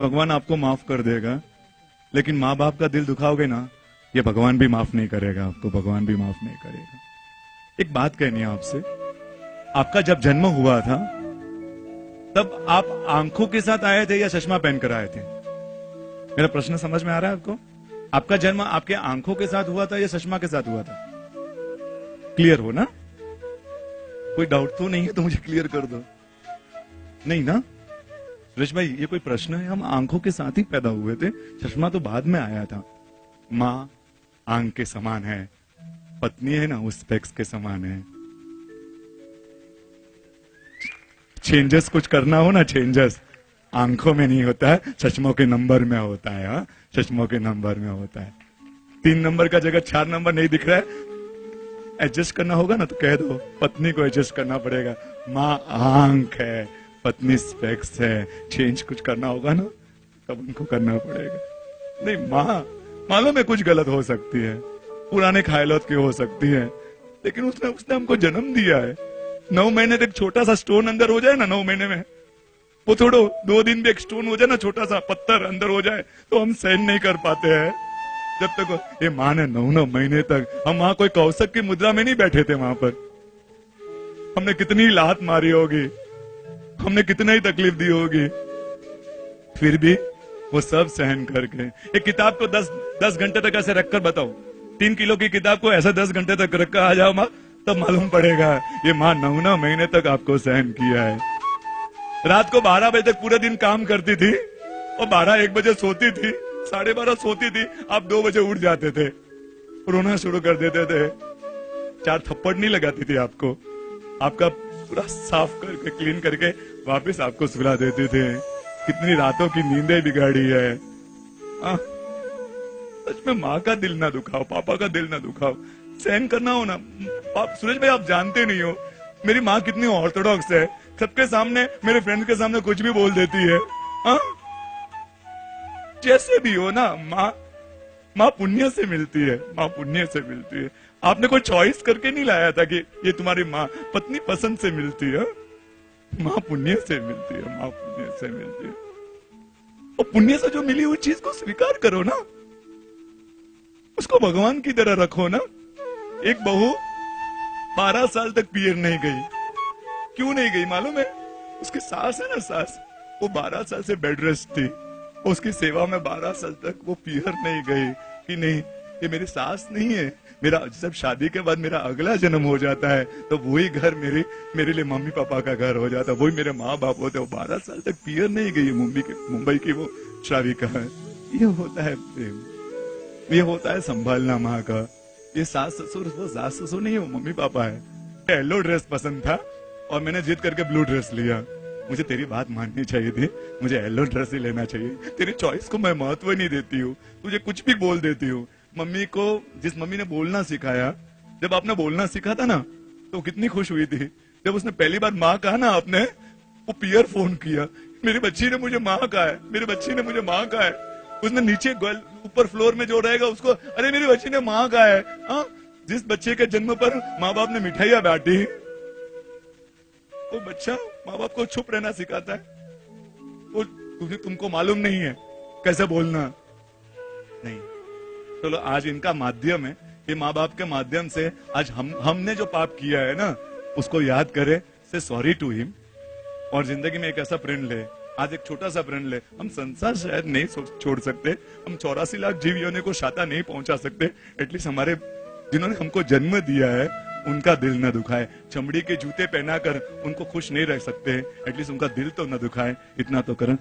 भगवान आपको माफ कर देगा, लेकिन माँ बाप का दिल दुखाओगे ना, ये भगवान भी माफ नहीं करेगा आपको, भगवान भी माफ नहीं करेगा। एक बात कहनी है आपसे, आपका जब जन्म हुआ था तब आप आंखों के साथ आए थे या चश्मा पहनकर आए थे? मेरा प्रश्न समझ में आ रहा है आपको? आपका जन्म आपके आंखों के साथ हुआ था या चश्मा के साथ हुआ था? क्लियर हो ना? कोई डाउट तो नहीं है तो मुझे क्लियर कर दो। नहीं ना सुरेश भाई, ये कोई प्रश्न है? हम आंखों के साथ ही पैदा हुए थे, चश्मा तो बाद में आया था। माँ आंख के समान है, पत्नी है ना उस स्पेक्स के समान है। चेंजेस कुछ करना हो ना, चेंजेस आंखों में नहीं होता है, चश्मों के नंबर में होता है। हाँ, चश्मों के नंबर में होता है। 3 नंबर का जगह 4 नंबर नहीं दिख रहा है, एडजस्ट करना होगा ना तो कह दो, पत्नी को एडजस्ट करना पड़ेगा। माँ आंख है, पत्नी स्पेक्स है, चेंज कुछ करना होगा ना तब उनको करना पड़ेगा। नहीं, माँ मालूम है कुछ गलत हो सकती है, पुराने ख्यालों की हो सकती है, लेकिन उसने हमको जन्म दिया है। 9 महीने तक छोटा सा स्टोन अंदर हो जाए ना, 9 महीने में वो छोड़ो, 2 दिन भी एक स्टोन हो जाए ना, छोटा सा पत्थर अंदर हो जाए तो हम सहन नहीं कर पाते हैं। जब तक ये माँ ने 9 महीने तक, हम वहां कोई कौशक की मुद्रा में नहीं बैठे थे, वहां पर हमने कितनी लात मारी होगी, हमने कितना ही तकलीफ दी होगी, फिर भी वो सब सहन करके एक किताब को 10 घंटे तक ऐसे रखकर बताओ, 3 किलो की किताब को ऐसे 10 घंटे तक रखकर आ जाओ माँ, तब मालूम पड़ेगा ये माँ 9 महीने तक आपको सहन किया है। रात को 12 बजे तक पूरे दिन काम करती थी और 12-1 बजे सोती थी, 12:30 सोती थी, आप 2 बजे उठ जाते थे, रोना शुरू कर देते थे। 4 थप्पड़ नहीं लगाती थी आपको, आपका पूरा साफ करके क्लीन करके वापस आपको सुला देते थे। कितनी रातों की नींदें बिगाड़ी है। सच में माँ का दिल ना दुखाओ, पापा का दिल ना दुखाओ, सहन करना हो ना। सुरेश भाई आप जानते नहीं हो मेरी माँ कितनी ऑर्थोडॉक्स है, सबके सामने, मेरे फ्रेंड के सामने कुछ भी बोल देती है। जैसे भी हो ना, माँ पुण्य से मिलती है, माँ पुण्य से मिलती है। आपने कोई चॉइस करके नहीं लाया था कि ये तुम्हारी माँ, पत्नी पसंद से मिलती है, माँ पुण्य से मिलती है, माँ पुण्य से मिलती है। और पुण्य से जो मिली हुई चीज को स्वीकार करो ना, उसको भगवान की तरह रखो ना। एक बहू 12 साल तक पियर नहीं गई, क्यों नहीं गई मालूम है? उसकी सास है ना, सास, वो 12 साल से बेड रेस्ट थी, उसकी सेवा में 12 साल तक वो पियर नहीं गई कि नहीं ये मेरी सास नहीं है। मेरा जब शादी के बाद मेरा अगला जन्म हो जाता है तो वही घर मेरे लिए मम्मी पापा का घर हो जाता है, वही मेरे माँ बाप होते। वो 12 साल तक पियर नहीं गई, मुंबई की वो श्राविका है। ये होता है प्रेम, ये होता है संभालना माँ का। ये सास ससुर, वो सास ससुर नहीं है, वो मम्मी पापा है। येलो ड्रेस पसंद था और मैंने जिद करके ब्लू ड्रेस लिया। मुझे तेरी बात माननी चाहिए थी, मुझे येलो ड्रेस ही लेना चाहिए। तेरी चॉइस को मैं महत्व नहीं देती हूँ, तुझे कुछ भी बोल देती हूँ। मम्मी को, जिस मम्मी ने बोलना सिखाया, जब आपने बोलना सीखा था ना तो कितनी खुश हुई थी। जब उसने पहली बार माँ कहा ना आपने, वो पियर फोन किया, मेरी बच्ची ने मुझे माँ कहा है, मेरी बच्ची ने मुझे माँ कहा है। उसने नीचे ऊपर फ्लोर में जो रहेगा उसको, अरे मेरी बच्ची ने माँ कहा है। जिस बच्चे के जन्म पर माँ बाप ने मिठाइयां बांटी, वो बच्चा माँ बाप को चुप रहना सिखाता है। वो तुमको मालूम नहीं है कैसे बोलना। नहीं, चलो आज इनका माध्यम है, ये माँ बाप के माध्यम से आज हमने जो पाप किया है ना उसको याद करे, से सॉरी टू हिम, और जिंदगी में एक ऐसा प्रण ले। आज एक छोटा सा प्रण ले। हम संसार शायद नहीं छोड़ सकते, हम 84 लाख जीव योनि को शाता नहीं पहुंचा सकते, एटलीस्ट हमारे जिन्होंने हमको जन्म दिया है उनका दिल न दुखाए। चमड़ी के जूते पहनाकर उनको खुश नहीं रह सकते, एटलीस्ट उनका दिल तो न दुखाए, इतना तो करें।